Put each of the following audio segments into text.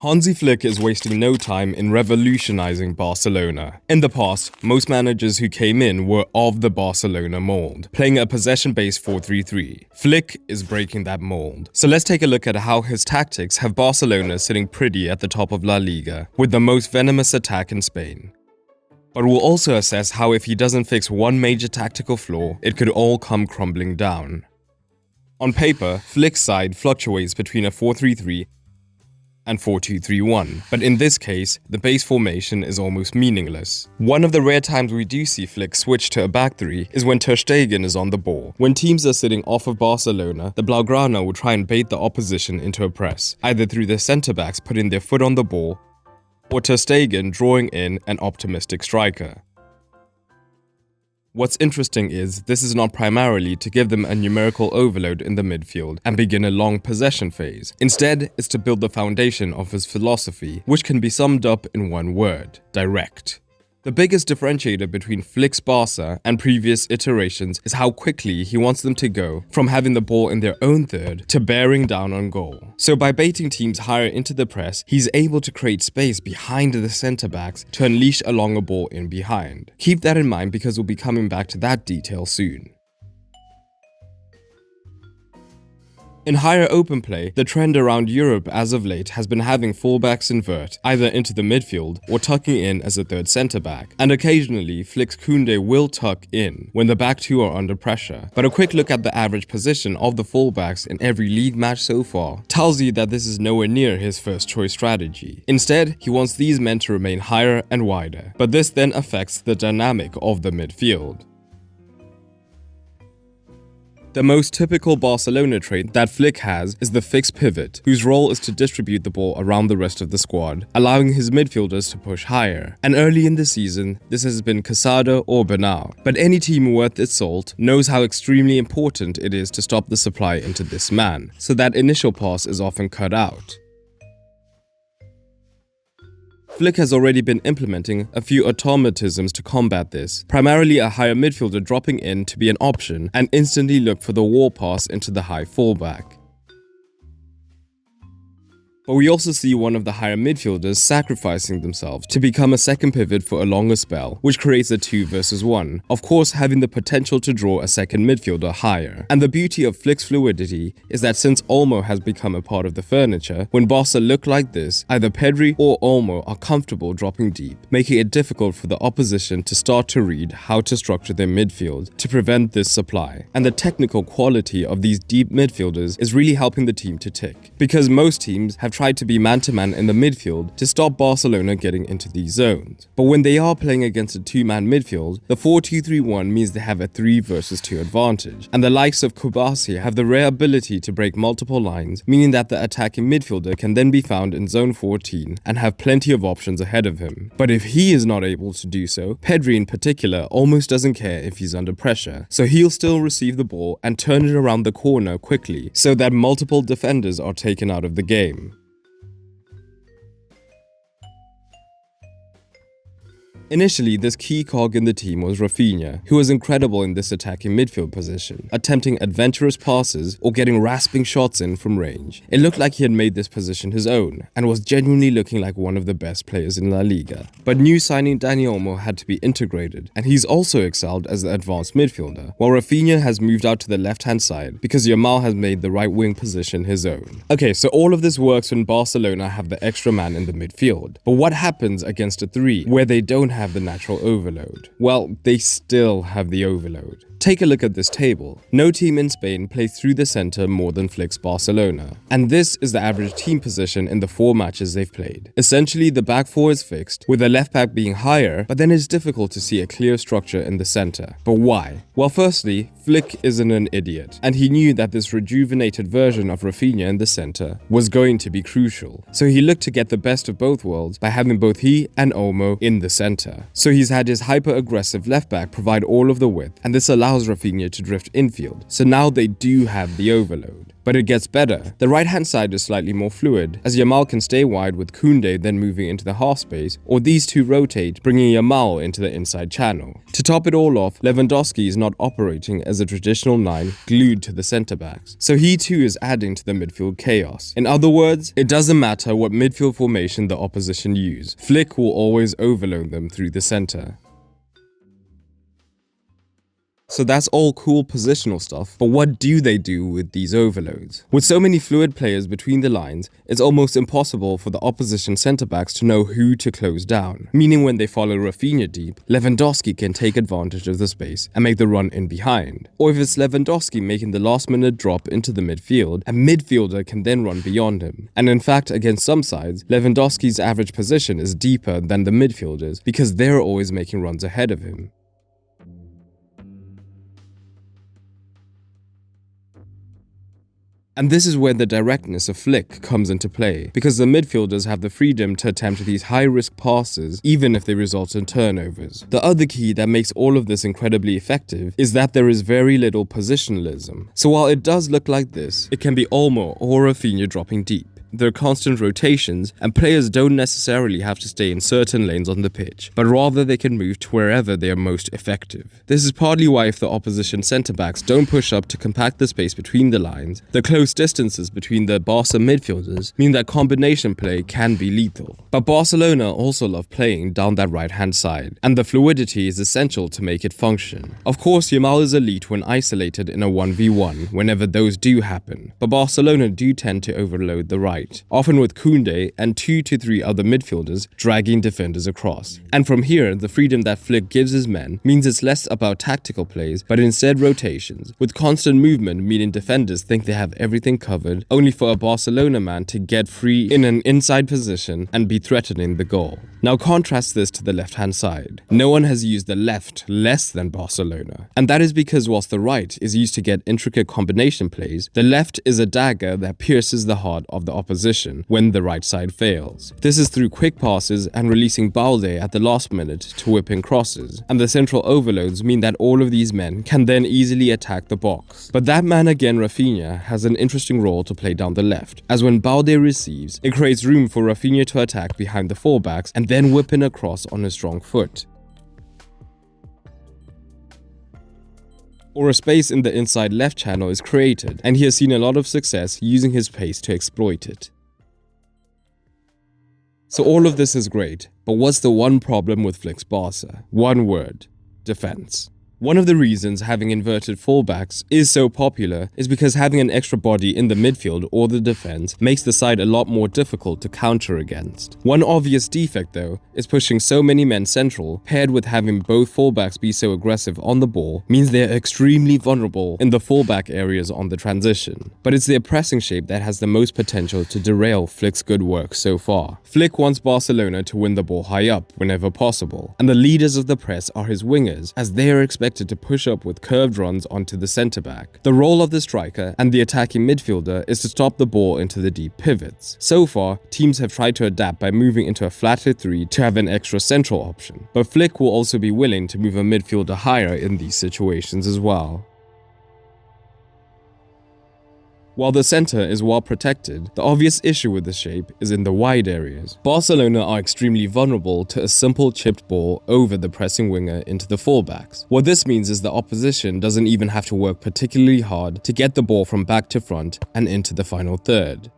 Hansi Flick is wasting no time in revolutionizing Barcelona. In the past, most managers who came in were of the Barcelona mold, playing a possession-based 4-3-3. Flick is breaking that mold. So let's take a look at how his tactics have Barcelona sitting pretty at the top of La Liga, with the most venomous attack in Spain. But we'll also assess how if he doesn't fix one major tactical flaw, it could all come crumbling down. On paper, Flick's side fluctuates between a 4-3-3 and 4-2-3-1, but in this case, the base formation is almost meaningless. One of the rare times we do see Flick switch to a back three is when Ter Stegen is on the ball. When teams are sitting off of Barcelona, the Blaugrana will try and bait the opposition into a press, either through their centre-backs putting their foot on the ball, or Ter Stegen drawing in an optimistic striker. What's interesting is, this is not primarily to give them a numerical overload in the midfield and begin a long possession phase. Instead, it's to build the foundation of his philosophy, which can be summed up in one word: direct. The biggest differentiator between Flick's Barca and previous iterations is how quickly he wants them to go from having the ball in their own third to bearing down on goal. So by baiting teams higher into the press, he's able to create space behind the centre-backs to unleash a longer ball in behind. Keep that in mind because we'll be coming back to that detail soon. In higher open play, the trend around Europe as of late has been having fullbacks invert, either into the midfield or tucking in as a third centre-back. And occasionally, Flick's Koundé will tuck in when the back two are under pressure. But a quick look at the average position of the fullbacks in every league match so far tells you that this is nowhere near his first choice strategy. Instead, he wants these men to remain higher and wider. But this then affects the dynamic of the midfield. The most typical Barcelona trait that Flick has is the fixed pivot, whose role is to distribute the ball around the rest of the squad, allowing his midfielders to push higher. And early in the season, this has been Quesada or Bernal. But any team worth its salt knows how extremely important it is to stop the supply into this man, so that initial pass is often cut out. Flick has already been implementing a few automatisms to combat this, primarily a higher midfielder dropping in to be an option and instantly look for the wall pass into the high fullback. But we also see one of the higher midfielders sacrificing themselves to become a second pivot for a longer spell, which creates a 2 versus 1, of course having the potential to draw a second midfielder higher. And the beauty of Flick's fluidity is that since Olmo has become a part of the furniture, when Barca look like this, either Pedri or Olmo are comfortable dropping deep, making it difficult for the opposition to start to read how to structure their midfield to prevent this supply. And the technical quality of these deep midfielders is really helping the team to tick, because most teams have tried to be man-to-man in the midfield to stop Barcelona getting into these zones. But when they are playing against a two-man midfield, the 4-2-3-1 means they have a 3 versus 2 advantage, and the likes of Kubasi have the rare ability to break multiple lines, meaning that the attacking midfielder can then be found in zone 14 and have plenty of options ahead of him. But if he is not able to do so, Pedri in particular almost doesn't care if he's under pressure, so he'll still receive the ball and turn it around the corner quickly so that multiple defenders are taken out of the game. Initially, this key cog in the team was Rafinha, who was incredible in this attacking midfield position, attempting adventurous passes or getting rasping shots in from range. It looked like he had made this position his own, and was genuinely looking like one of the best players in La Liga. But new signing Dani Olmo had to be integrated, and he's also excelled as the advanced midfielder, while Rafinha has moved out to the left-hand side because Yamal has made the right wing position his own. Okay, so all of this works when Barcelona have the extra man in the midfield. But what happens against a 3 where they don't have the natural overload? Well, they still have the overload. Take a look at this table. No team in Spain plays through the center more than Flick's Barcelona. And this is the average team position in the 4 matches they've played. Essentially, the back 4 is fixed, with the left back being higher, but then it's difficult to see a clear structure in the center. But why? Well, firstly, Flick isn't an idiot, and he knew that this rejuvenated version of Rafinha in the center was going to be crucial. So he looked to get the best of both worlds by having both he and Olmo in the center. So he's had his hyper-aggressive left back provide all of the width, and this allows Rafinha to drift infield, so now they do have the overload. But it gets better. The right-hand side is slightly more fluid, as Yamal can stay wide with Koundé then moving into the half space, or these two rotate, bringing Yamal into the inside channel. To top it all off, Lewandowski is not operating as a traditional 9 glued to the centre-backs, so he too is adding to the midfield chaos. In other words, it doesn't matter what midfield formation the opposition use, Flick will always overload them through the centre. So that's all cool positional stuff, but what do they do with these overloads? With so many fluid players between the lines, it's almost impossible for the opposition centre-backs to know who to close down. Meaning when they follow Rafinha deep, Lewandowski can take advantage of the space and make the run in behind. Or if it's Lewandowski making the last minute drop into the midfield, a midfielder can then run beyond him. And in fact, against some sides, Lewandowski's average position is deeper than the midfielders because they're always making runs ahead of him. And this is where the directness of Flick comes into play, because the midfielders have the freedom to attempt these high-risk passes even if they result in turnovers. The other key that makes all of this incredibly effective is that there is very little positionalism. So while it does look like this, it can be Olmo or Rafinha dropping deep. There are constant rotations, and players don't necessarily have to stay in certain lanes on the pitch, but rather they can move to wherever they are most effective. This is partly why if the opposition centre-backs don't push up to compact the space between the lines, the close distances between the Barca midfielders mean that combination play can be lethal. But Barcelona also love playing down that right-hand side, and the fluidity is essential to make it function. Of course, Yamal is elite when isolated in a 1v1 whenever those do happen, but Barcelona do tend to overload the right, often with Koundé and 2 to 3 other midfielders dragging defenders across. And from here, the freedom that Flick gives his men means it's less about tactical plays, but instead rotations, with constant movement meaning defenders think they have everything covered, only for a Barcelona man to get free in an inside position and be threatening the goal. Now contrast this to the left-hand side. No one has used the left less than Barcelona. And that is because whilst the right is used to get intricate combination plays, the left is a dagger that pierces the heart of the opposition when the right side fails. This is through quick passes and releasing Balde at the last minute to whip in crosses, and the central overloads mean that all of these men can then easily attack the box. But that man again, Rafinha, has an interesting role to play down the left, as when Balde receives, it creates room for Rafinha to attack behind the fullbacks and then whip in a cross on a strong foot. Or a space in the inside left channel is created, and he has seen a lot of success using his pace to exploit it. So all of this is great, but what's the one problem with Flick's Barca? One word: defense. One of the reasons having inverted fullbacks is so popular is because having an extra body in the midfield or the defense makes the side a lot more difficult to counter against. One obvious defect though is pushing so many men central, paired with having both fullbacks be so aggressive on the ball, means they're extremely vulnerable in the fullback areas on the transition. But it's their pressing shape that has the most potential to derail Flick's good work so far. Flick wants Barcelona to win the ball high up whenever possible, and the leaders of the press are his wingers, as they are expected to push up with curved runs onto the centre-back. The role of the striker and the attacking midfielder is to stop the ball into the deep pivots. So far, teams have tried to adapt by moving into a flatter 3 to have an extra central option, but Flick will also be willing to move a midfielder higher in these situations as well. While the centre is well protected, the obvious issue with this shape is in the wide areas. Barcelona are extremely vulnerable to a simple chipped ball over the pressing winger into the fullbacks. What this means is the opposition doesn't even have to work particularly hard to get the ball from back to front and into the final third.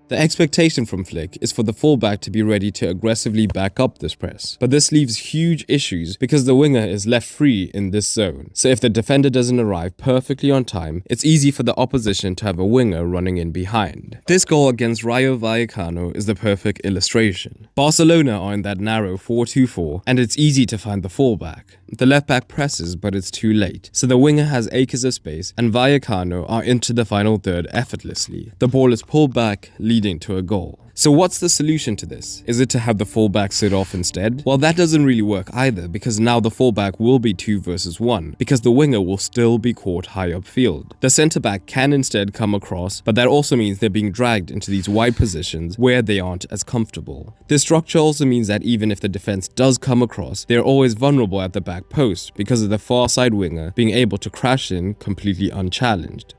The expectation from Flick is for the fullback to be ready to aggressively back up this press, but this leaves huge issues because the winger is left free in this zone. So if the defender doesn't arrive perfectly on time, it's easy for the opposition to have a winger running in behind. This goal against Rayo Vallecano is the perfect illustration. Barcelona are in that narrow 4-2-4, and it's easy to find the fullback. The left back presses, but it's too late, so the winger has acres of space and Vallecano are into the final third effortlessly. The ball is pulled back, leading to a goal. So what's the solution to this? Is it to have the fullback sit off instead? Well, that doesn't really work either, because now the fullback will be 2 versus 1, because the winger will still be caught high upfield. The centre-back can instead come across, but that also means they're being dragged into these wide positions where they aren't as comfortable. This structure also means that even if the defense does come across, they're always vulnerable at the back post because of the far side winger being able to crash in completely unchallenged.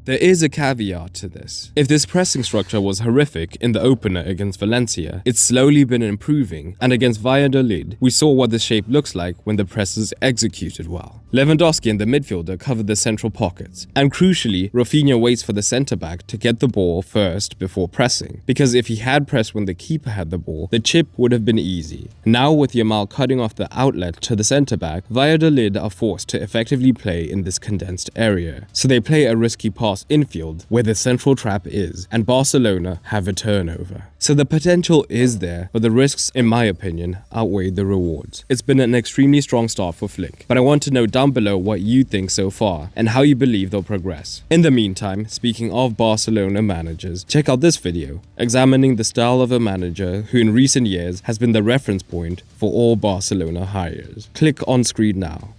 There is a caveat to this. If this pressing structure was horrific in the opener against Valencia, it's slowly been improving, and against Valladolid, we saw what the shape looks like when the press is executed well. Lewandowski and the midfielder covered the central pockets, and crucially, Rafinha waits for the centre-back to get the ball first before pressing, because if he had pressed when the keeper had the ball, the chip would have been easy. Now with Yamal cutting off the outlet to the centre-back, Valladolid are forced to effectively play in this condensed area, so they play a risky pass infield where the central trap is, and Barcelona have a turnover. So the potential is there, but the risks, in my opinion, outweigh the rewards. It's been an extremely strong start for Flick, but I want to know down below what you think so far and how you believe they'll progress. In the meantime, speaking of Barcelona managers, check out this video examining the style of a manager who in recent years has been the reference point for all Barcelona hires. Click on screen now.